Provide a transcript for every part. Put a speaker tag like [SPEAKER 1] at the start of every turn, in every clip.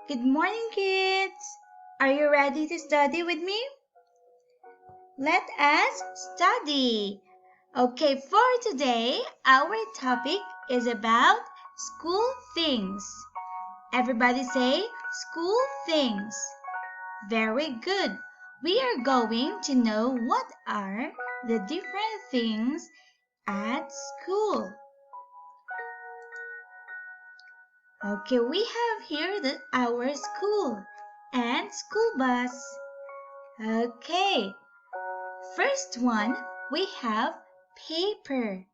[SPEAKER 1] Good morning, kids! Are you ready to study with me? Let us study! Okay, for today, our topic is about school things. Everybody say school things. Very good. We are going to know what are the different things at school. Okay, we have here our school and school bus. Okay, first one, we have paper.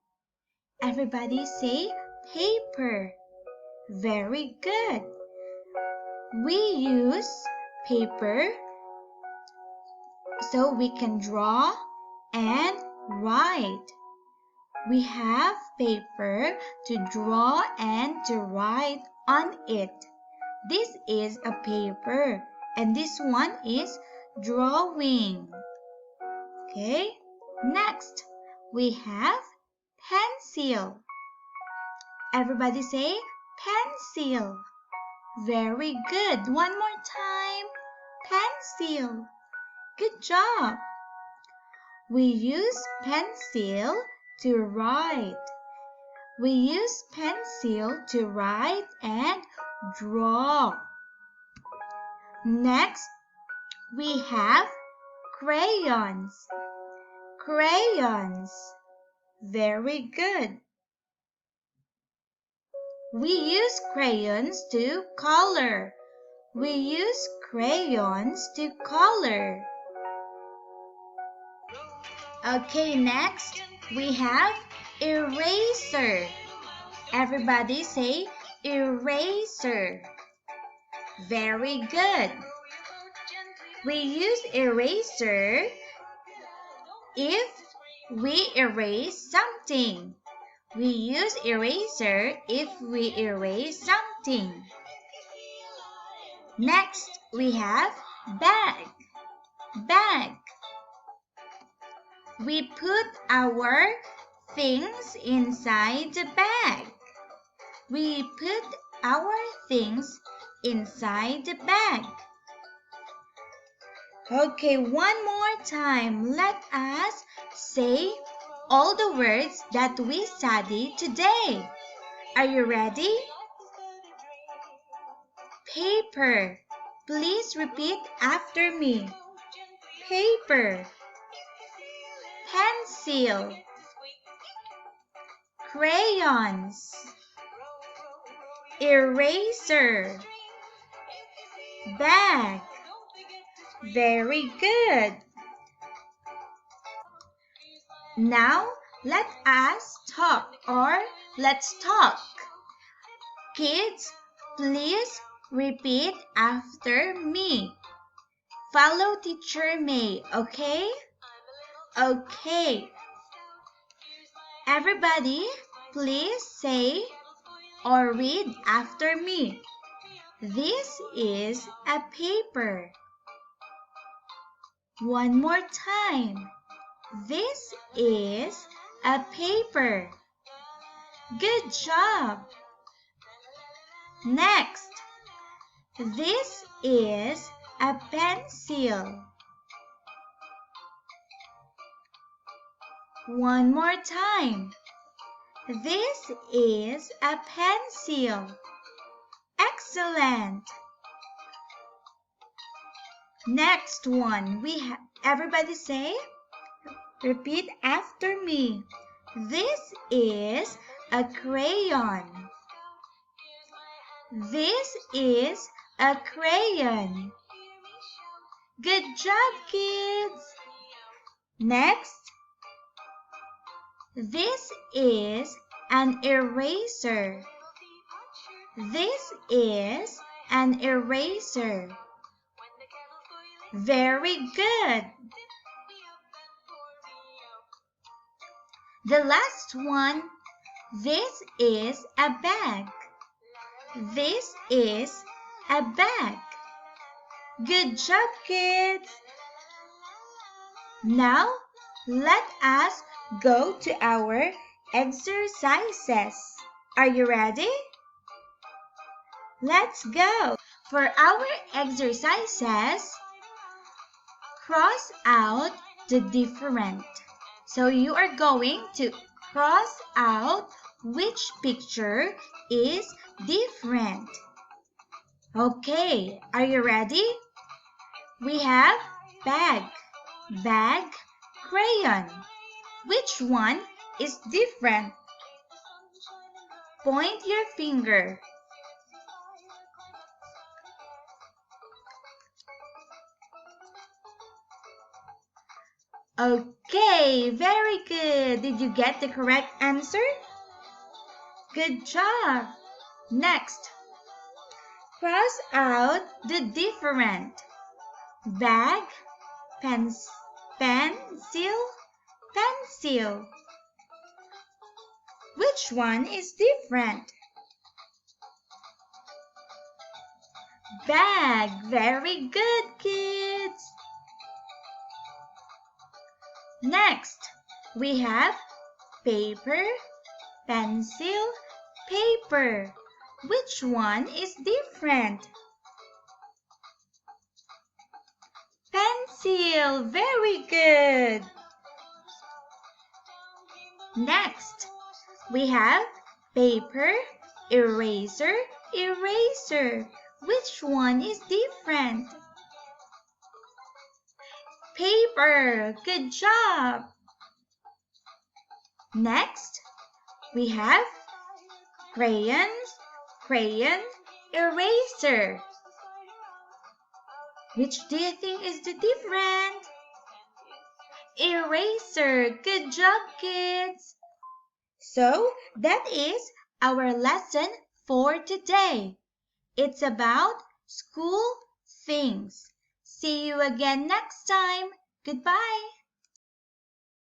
[SPEAKER 1] Everybody say paper. Very good. We use paper so we can draw and write. We have paper to draw and to write on it. This is a paper and this one is drawing. Okay, next we have pencil. Everybody say pencil. Very good. One more time. Pencil. Good job. We use pencil to write. We use pencil to write and draw. Next, we have crayons. Crayons. Very good. We use crayons to color. We use crayons to color. Okay, next we have eraser. Everybody say eraser. Very good. We use eraser if we erase something. We use eraser if we erase something. Next, we have bag. Bag. We put our things inside the bag. We put our things inside the bag. Okay, one more time. Let us say all the words that we studied today. Are you ready? Paper. Please repeat after me. Paper. Pencil. Crayons. Eraser. Bag. Very good. Now let us talk or let's talk. Kids, please repeat after me. Follow Teacher May, okay? Okay. Everybody, please say or read after me. This is a paper. One more time. This is a paper. Good job. Next, this is a pencil. One more time. This is a pencil. Excellent. Next one, everybody say, repeat after me. This is a crayon. This is a crayon. Good job, kids. Next, this is an eraser. This is an eraser. Very good. The last one, this is a bag. This is a bag. Good job, kids. Now, let us go to our exercises. Are you ready? Let's go! For our exercises, cross out the different. So you are going to cross out which picture is different. Okay, are you ready? We have bag, bag, crayon. Which one is different? Point your finger. Okay, very good. Did you get the correct answer? Good job. Next, cross out the different. Bag, pencil, pencil. Which one is different? Bag. Very good, kids. Next, we have paper, pencil, paper. Which one is different? Pencil. Very good. Next, we have paper, eraser, eraser. Which one is different? Paper. Good job. Next, we have crayons, crayon, eraser. Which do you think is the different? Eraser. Good job, kids. So, that is our lesson for today. It's about school things. See you again next time. Goodbye.